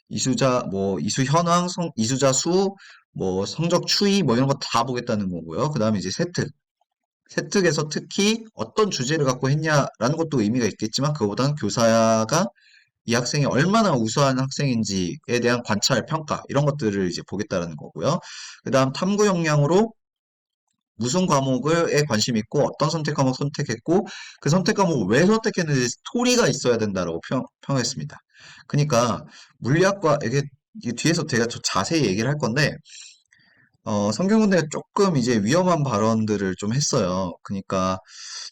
이수 현황, 이수자 수, 뭐 성적 추이, 뭐 이런 거 다 보겠다는 거고요. 그 다음에 이제 세특에서 특히 어떤 주제를 갖고 했냐라는 것도 의미가 있겠지만 그거보다는 교사가 이 학생이 얼마나 우수한 학생인지에 대한 관찰, 평가 이런 것들을 이제 보겠다는 거고요. 그 다음 탐구 역량으로 무슨 과목에 관심 있고 어떤 선택 과목 선택했고 그 선택 과목을 왜 선택했는지 스토리가 있어야 된다라고 평했습니다. 그러니까 물리학과 이게 뒤에서 제가 더 자세히 얘기를 할 건데 성균관대가 조금 이제 위험한 발언들을 좀 했어요. 그러니까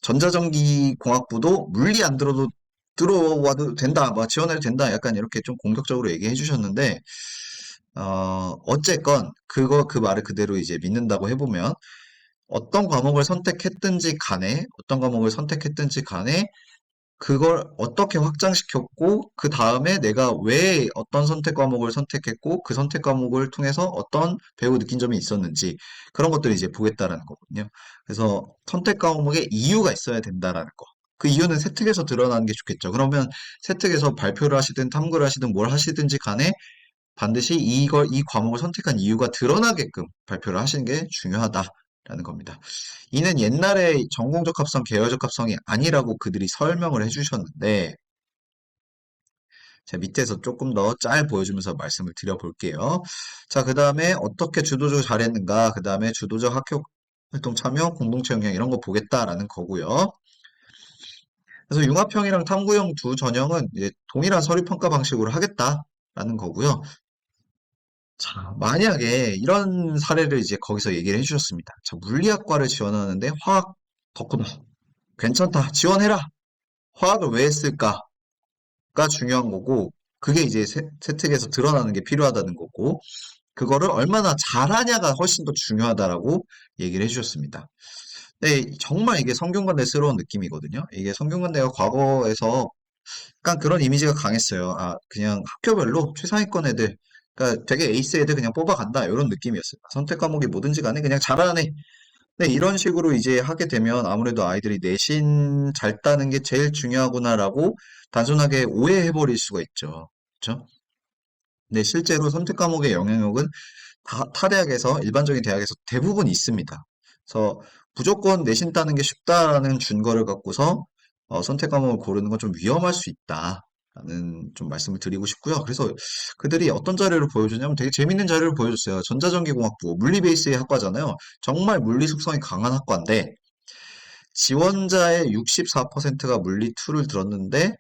전자전기 공학부도 물리 안 들어도 들어와도 된다, 뭐 지원해도 된다, 약간 이렇게 좀 공격적으로 얘기해 주셨는데, 어쨌건 그 말을 그대로 이제 믿는다고 해보면 어떤 과목을 선택했든지 간에 그걸 어떻게 확장시켰고, 그 다음에 내가 왜 어떤 선택 과목을 선택했고, 그 선택 과목을 통해서 어떤 배우고 느낀 점이 있었는지, 그런 것들을 이제 보겠다라는 거거든요. 그래서 선택 과목에 이유가 있어야 된다라는 거. 그 이유는 세특에서 드러나는 게 좋겠죠. 그러면 세특에서 발표를 하시든 탐구를 하시든 뭘 하시든지 간에 반드시 이 과목을 선택한 이유가 드러나게끔 발표를 하시는 게 중요하다라는 겁니다. 이는 옛날에 전공적 합성, 계열적 합성이 아니라고 그들이 설명을 해주셨는데, 제가 밑에서 조금 더 짤 보여주면서 말씀을 드려볼게요. 자, 그 다음에 어떻게 주도적으로 잘했는가, 그 다음에 주도적 학교 활동 참여, 공동체 영향 이런 거 보겠다라는 거고요. 그래서 융합형이랑 탐구형 두 전형은 이제 동일한 서류 평가 방식으로 하겠다라는 거고요. 자, 만약에 이런 사례를 이제 거기서 얘기를 해주셨습니다. 자, 물리학과를 지원하는데 화학 덕후다. 괜찮다. 지원해라. 화학을 왜 했을까가 중요한 거고, 그게 이제 세특에서 드러나는 게 필요하다는 거고, 그거를 얼마나 잘하냐가 훨씬 더 중요하다라고 얘기를 해주셨습니다. 네, 정말 이게 성균관대스러운 느낌이거든요. 이게 성균관대가 과거에서 약간 그런 이미지가 강했어요. 아, 그냥 학교별로 최상위권 애들, 그러니까 되게 에이스 애들 그냥 뽑아간다 이런 느낌이었어요. 선택 과목이 뭐든지 간에 그냥 잘하는 애. 네, 이런 식으로 이제 하게 되면 아무래도 아이들이 내신 잘 따는 게 제일 중요하구나라고 단순하게 오해해버릴 수가 있죠. 그렇죠? 근데 실제로 선택 과목의 영향력은 타 대학에서 일반적인 대학에서 대부분 있습니다. 그래서 무조건 내신 따는 게 쉽다라는 준거를 갖고서 선택 과목을 고르는 건 좀 위험할 수 있다라는 좀 말씀을 드리고 싶고요. 그래서 그들이 어떤 자료를 보여주냐면 되게 재밌는 자료를 보여줬어요. 전자전기공학부 물리 베이스의 학과잖아요. 정말 물리 속성이 강한 학과인데 지원자의 64%가 물리 2를 들었는데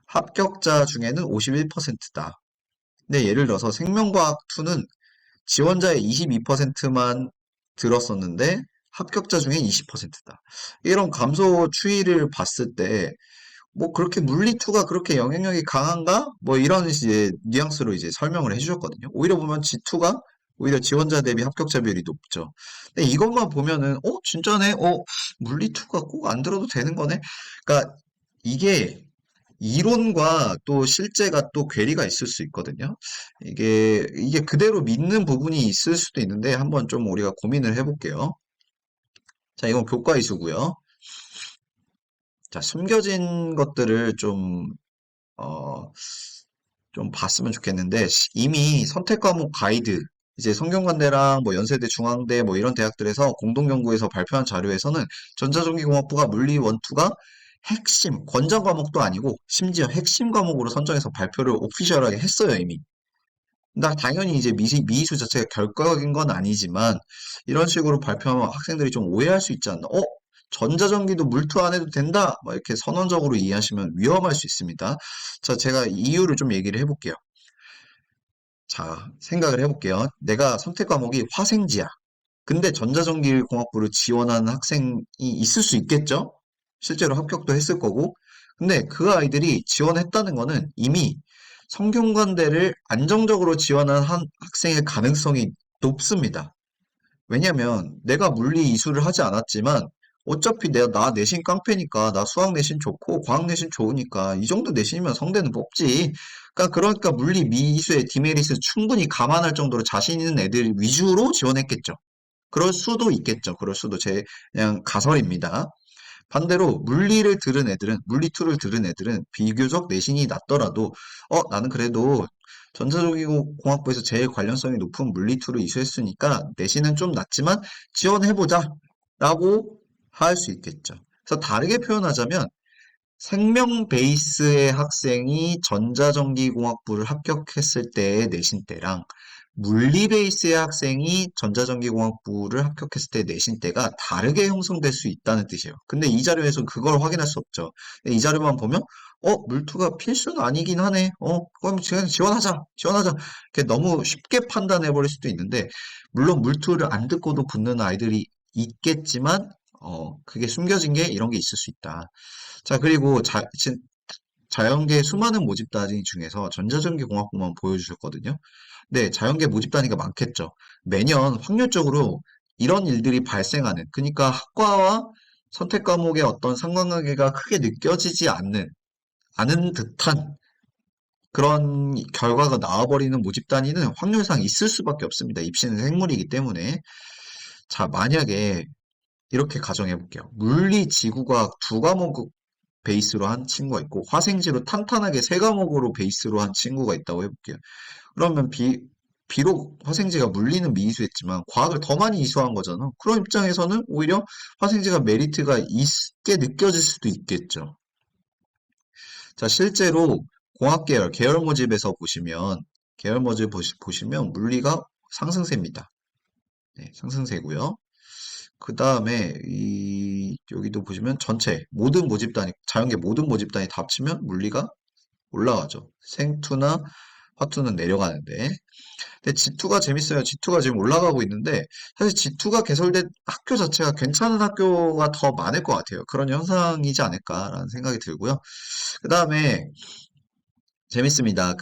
합격자 중에는 51%다. 근데 예를 들어서 생명과학 2는 지원자의 22%만 들었었는데 합격자 중에 20%다. 이런 감소 추이를 봤을 때 뭐 그렇게 물리2가 그렇게 영향력이 강한가? 뭐 이런 이제 뉘앙스로 이제 설명을 해주셨거든요. 오히려 보면 G2가 오히려 지원자 대비 합격자 비율이 높죠. 근데 이것만 보면은 진짜네? 물리2가 꼭 안 들어도 되는 거네? 그러니까 이게 이론과 또 실제가 또 괴리가 있을 수 있거든요. 이게 그대로 믿는 부분이 있을 수도 있는데 한번 좀 우리가 고민을 해볼게요. 자, 이건 교과 이수고요. 자, 숨겨진 것들을 어, 좀 봤으면 좋겠는데 이미 선택 과목 가이드 이제 성균관대랑 뭐 연세대, 중앙대 뭐 이런 대학들에서 공동연구에서 발표한 자료에서는 전자전기공학부가 물리 원투가 핵심 권장 과목도 아니고 심지어 핵심 과목으로 선정해서 발표를 오피셜하게 했어요 이미. 나 당연히 이제 미수 자체가 결과적인 건 아니지만 이런 식으로 발표하면 학생들이 좀 오해할 수 있지 않나? 전자전기도 물투 안 해도 된다? 막 이렇게 선언적으로 이해하시면 위험할 수 있습니다. 자, 제가 이유를 좀 얘기를 해볼게요. 자, 생각을 해볼게요. 내가 선택 과목이 화생지야. 근데 전자전기공학부를 지원하는 학생이 있을 수 있겠죠? 실제로 합격도 했을 거고. 근데 그 아이들이 지원했다는 거는 이미 성균관대를 안정적으로 지원한 한 학생의 가능성이 높습니다. 왜냐면 내가 물리 이수를 하지 않았지만 어차피 나 내신 깡패니까 나 수학 내신 좋고 과학 내신 좋으니까 이 정도 내신이면 성대는 뽑지. 그러니까 물리 미수의 디메리트 충분히 감안할 정도로 자신 있는 애들 위주로 지원했겠죠. 그럴 수도 있겠죠. 그럴 수도 그냥 가설입니다. 반대로 물리2를 들은 애들은 비교적 내신이 낮더라도, 나는 그래도 전자전기공학부에서 제일 관련성이 높은 물리2를 이수했으니까 내신은 좀 낮지만 지원해보자. 라고 할 수 있겠죠. 그래서 다르게 표현하자면 생명 베이스의 학생이 전자전기공학부를 합격했을 때의 내신대랑 물리 베이스의 학생이 전자전기공학부를 합격했을 때 내신대가 다르게 형성될 수 있다는 뜻이에요. 근데 이 자료에서 그걸 확인할 수 없죠. 이 자료만 보면 물투가 필수는 아니긴 하네. 그럼 지원하자, 지원하자. 이렇게 너무 쉽게 판단해 버릴 수도 있는데, 물론 물투를 안 듣고도 붙는 아이들이 있겠지만, 그게 숨겨진 게 이런 게 있을 수 있다. 자, 그리고 자연계 수많은 모집 단위 중에서 전자전기공학부만 보여주셨거든요. 네, 자연계 모집 단위가 많겠죠. 매년 확률적으로 이런 일들이 발생하는, 그러니까 학과와 선택 과목의 어떤 상관관계가 크게 느껴지지 않은 듯한 그런 결과가 나와버리는 모집 단위는 확률상 있을 수밖에 없습니다. 입시는 생물이기 때문에. 자, 만약에 이렇게 가정해 볼게요. 물리, 지구과학 두 과목 베이스로 한 친구가 있고 화생지로 탄탄하게 세 과목으로 베이스로 한 친구가 있다고 해볼게요. 그러면 비록 화생지가 물리는 미이수했지만 과학을 더 많이 이수한 거잖아. 그런 입장에서는 오히려 화생지가 메리트가 있게 느껴질 수도 있겠죠. 자, 실제로 계열 모집에서 보시면 보시면 물리가 상승세입니다. 네, 상승세고요. 그 다음에 여기도 보시면 전체 모든 모집 단위 자연계 모든 모집 단위 다 합치면 물리가 올라가죠. 생투나 화투는 내려가는데. 근데 G2가 재밌어요. G2가 지금 올라가고 있는데 사실 G2가 개설된 학교 자체가 괜찮은 학교가 더 많을 것 같아요. 그런 현상이지 않을까라는 생각이 들고요. 그 다음에 재밌습니다.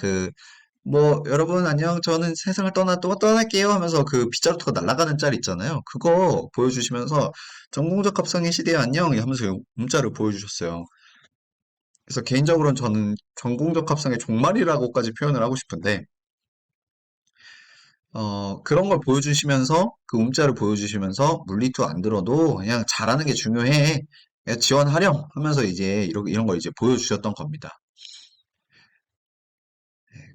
여러분 안녕. 저는 세상을 또 떠날게요 하면서 그 빗자루가 날아가는 짤 있잖아요. 그거 보여주시면서 전공적 합성의 시대에 안녕 하면서 문자를 보여주셨어요. 그래서 개인적으로는 저는 전공적 합성의 종말이라고까지 표현을 하고 싶은데, 그런 걸 보여주시면서 그 문자를 보여주시면서 물리투 안 들어도 그냥 잘하는 게 중요해. 그냥 지원하렴 하면서 이제 이런 걸 이제 보여주셨던 겁니다.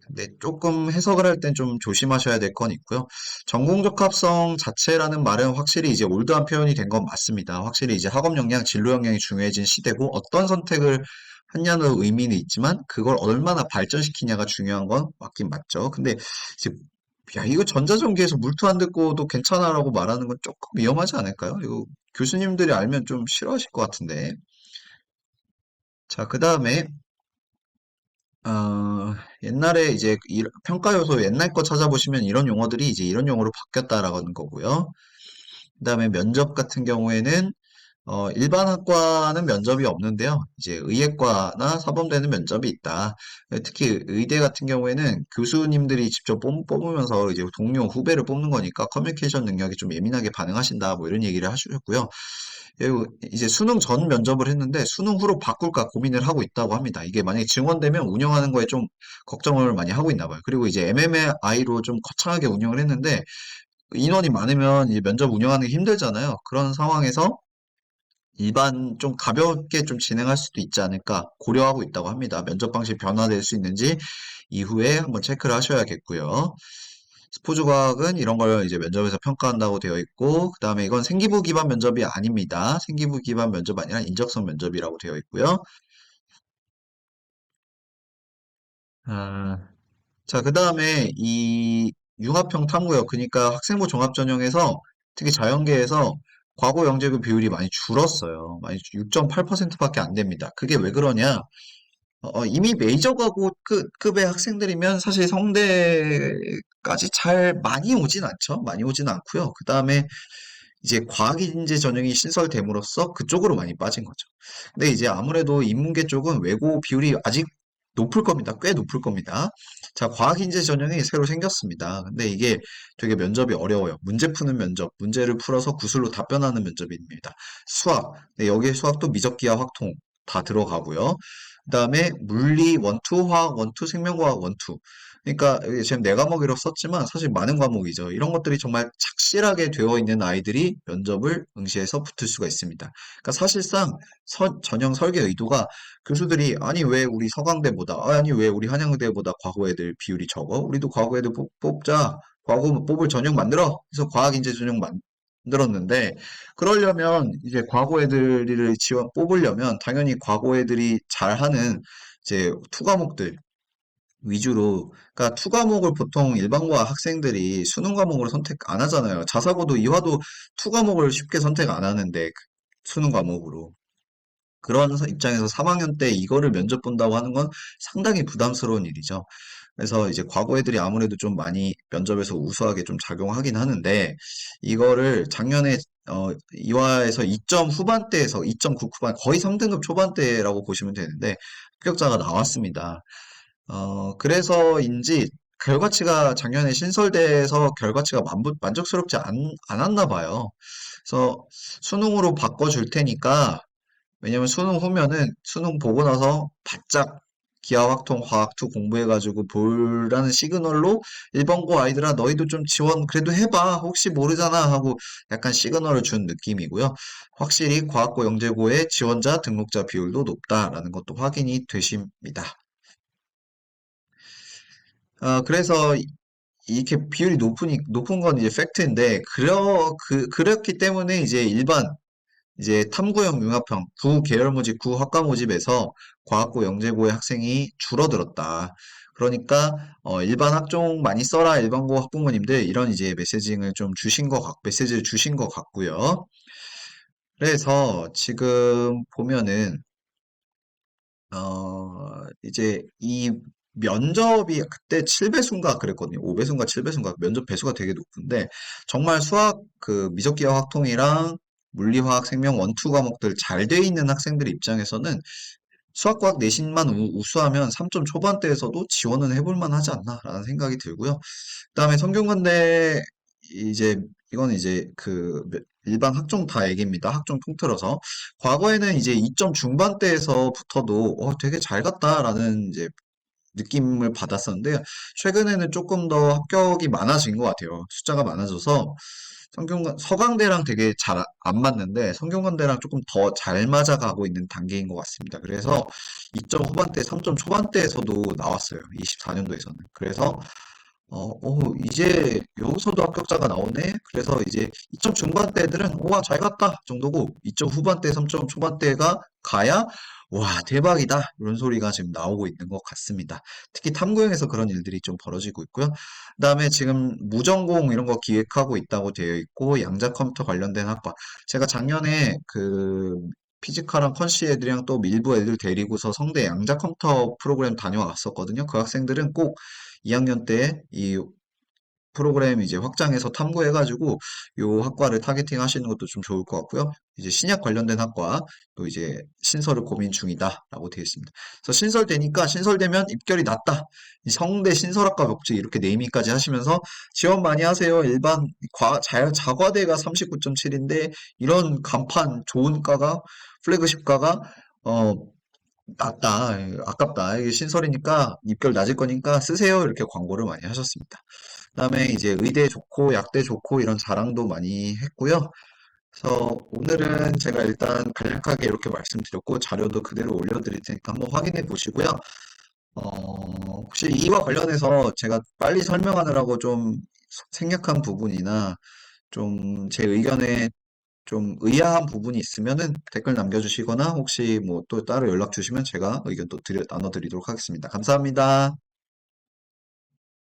근데 조금 해석을 할 땐 좀 조심하셔야 될 건 있고요. 전공적 합성 자체라는 말은 확실히 이제 올드한 표현이 된 건 맞습니다. 확실히 이제 학업 역량, 진로 역량이 중요해진 시대고 어떤 선택을 하냐는 의미는 있지만 그걸 얼마나 발전시키냐가 중요한 건 맞긴 맞죠. 근데 이제 야, 이거 전자전기에서 물투 안 듣고도 괜찮아라고 말하는 건 조금 위험하지 않을까요? 이거 교수님들이 알면 좀 싫어하실 것 같은데. 자, 그 다음에 옛날에 이제 평가 요소 옛날 거 찾아보시면 이런 용어들이 이제 이런 용어로 바뀌었다라는 거고요. 그다음에 면접 같은 경우에는 일반 학과는 면접이 없는데요. 이제 의예과나 사범대는 면접이 있다. 특히 의대 같은 경우에는 교수님들이 직접 뽑으면서 이제 동료 후배를 뽑는 거니까 커뮤니케이션 능력이 좀 예민하게 반응하신다. 뭐 이런 얘기를 하셨고요. 그리고 이제 수능 전 면접을 했는데 수능 후로 바꿀까 고민을 하고 있다고 합니다. 이게 만약에 증원되면 운영하는 거에 좀 걱정을 많이 하고 있나 봐요. 그리고 이제 MMI로 좀 거창하게 운영을 했는데 인원이 많으면 이제 면접 운영하는 게 힘들잖아요. 그런 상황에서 일반 좀 가볍게 좀 진행할 수도 있지 않을까 고려하고 있다고 합니다. 면접 방식 변화될 수 있는지 이후에 한번 체크를 하셔야겠고요. 스포츠과학은 이런 걸 이제 면접에서 평가한다고 되어 있고, 그 다음에 이건 생기부 기반 면접이 아닙니다. 생기부 기반 면접 아니라 인적성 면접이라고 되어 있고요. 아, 자, 그 다음에 이 융합형 탐구역, 그러니까 학생부 종합전형에서 특히 자연계에서 과거 영재고 비율이 많이 줄었어요. 많이 6.8%밖에 안 됩니다. 그게 왜 그러냐? 이미 메이저 과고 급의 학생들이면 사실 성대까지 잘 많이 오진 않죠. 많이 오진 않고요. 그 다음에 이제 과학인재 전형이 신설됨으로써 그쪽으로 많이 빠진 거죠. 근데 이제 아무래도 인문계 쪽은 외고 비율이 아직 높을 겁니다. 꽤 높을 겁니다. 자, 과학인재 전형이 새로 생겼습니다. 근데 이게 되게 면접이 어려워요. 문제 푸는 면접, 문제를 풀어서 구술로 답변하는 면접입니다. 수학, 네, 여기에 수학도 미적기하 확통 다 들어가고요. 그다음에 물리 원투, 화학 원투, 생명과학 원투. 그러니까 여기 지금 네 과목이라고 썼지만 사실 많은 과목이죠. 이런 것들이 정말 착실하게 되어 있는 아이들이 면접을 응시해서 붙을 수가 있습니다. 그러니까 사실상 전형 설계 의도가 교수들이 아니 왜 우리 서강대보다 아니 왜 우리 한양대보다 과거 애들 비율이 적어? 우리도 과거 애들 뽑자. 과거 뽑을 전형 만들어. 그래서 과학인재 전형 만들었는데 그러려면 이제 과거 애들을 뽑으려면 당연히 과거 애들이 잘하는 이제 투 과목들 위주로, 그러니까 투 과목을 보통 일반과 학생들이 수능 과목으로 선택 안 하잖아요. 자사고도 이화도 투 과목을 쉽게 선택 안 하는데 수능 과목으로. 그런 입장에서 3학년 때 이거를 면접 본다고 하는 건 상당히 부담스러운 일이죠. 그래서 이제 과거 애들이 아무래도 좀 많이 면접에서 우수하게 좀 작용하긴 하는데 이거를 작년에 이화에서 2점 후반대에서 2.9 후반 거의 3등급 초반대라고 보시면 되는데 합격자가 나왔습니다. 그래서인지 결과치가 작년에 신설돼서 결과치가 만족스럽지 않았나 봐요. 그래서 수능으로 바꿔줄 테니까 왜냐면 수능 후면은 수능 보고 나서 바짝 기하학통 과학투 공부해가지고 보라는 시그널로 일본고 아이들아 너희도 좀 지원 그래도 해봐 혹시 모르잖아 하고 약간 시그널을 준 느낌이고요. 확실히 과학고 영재고의 지원자 등록자 비율도 높다라는 것도 확인이 되십니다. 그래서 이렇게 비율이 높은 건 이제 팩트인데 그렇기 때문에 이제 일반 이제 탐구형 융합형 구 계열 모집, 구 학과 모집에서 과학고 영재고의 학생이 줄어들었다. 그러니까 일반 학종 많이 써라 일반고 학부모님들 이런 이제 메시지를 주신 것 같고요. 그래서 지금 보면은 이제 이 면접이 그때 7배수인가 그랬거든요. 5배수인가 7배수인가 면접 배수가 되게 높은데 정말 수학 그 미적기하 학통이랑 물리화학 생명 원투 과목들 잘 돼 있는 학생들 입장에서는 수학과학 내신만 우수하면 3점 초반대에서도 지원은 해볼 만하지 않나라는 생각이 들고요. 그다음에 성균관대 이제 이거는 이제 일반 학종 다 얘기입니다. 학종 통틀어서 과거에는 이제 2점 중반대에서부터도 되게 잘 갔다라는 이제 느낌을 받았었는데 최근에는 조금 더 합격이 많아진 것 같아요. 숫자가 많아져서 서강대랑 되게 잘 안 맞는데 성균관대랑 조금 더 잘 맞아가고 있는 단계인 것 같습니다. 그래서 2점 후반대, 3점 초반대에서도 나왔어요. 24년도에서는. 그래서 이제 여기서도 합격자가 나오네? 그래서 이제 2점 중반대 들은 와, 잘 갔다 정도고 2점 후반대, 3점 초반대가 가야 와, 대박이다. 이런 소리가 지금 나오고 있는 것 같습니다. 특히 탐구형에서 그런 일들이 좀 벌어지고 있고요. 그다음에 지금 무전공 이런 거 기획하고 있다고 되어 있고 양자 컴퓨터 관련된 학과. 제가 작년에 피지컬랑 컨시 애들이랑 또 밀부 애들 데리고서 성대 양자 컴퓨터 프로그램 다녀왔었거든요. 그 학생들은 꼭 2학년 때 이 프로그램 이제 확장해서 탐구해가지고 요 학과를 타겟팅 하시는 것도 좀 좋을 것 같고요. 이제 신약 관련된 학과 또 이제 신설을 고민 중이다라고 되어 있습니다. 그래서 신설되면 입결이 낮다. 이 성대 신설학과 복지 이렇게 네이밍까지 하시면서 지원 많이 하세요. 일반 자과대가 39.7인데 이런 간판 좋은 과가 플래그십과가 어 낮다. 아깝다. 이게 신설이니까 입결 낮을 거니까 쓰세요. 이렇게 광고를 많이 하셨습니다. 그다음에 이제 의대 좋고 약대 좋고 이런 자랑도 많이 했고요. 그래서 오늘은 제가 일단 간략하게 이렇게 말씀드렸고 자료도 그대로 올려드릴 테니까 한번 확인해 보시고요. 혹시 이와 관련해서 제가 빨리 설명하느라고 좀 생략한 부분이나 좀 제 의견에 좀 의아한 부분이 있으면은 댓글 남겨주시거나 혹시 뭐 또 따로 연락 주시면 제가 의견 또 나눠드리도록 하겠습니다. 감사합니다.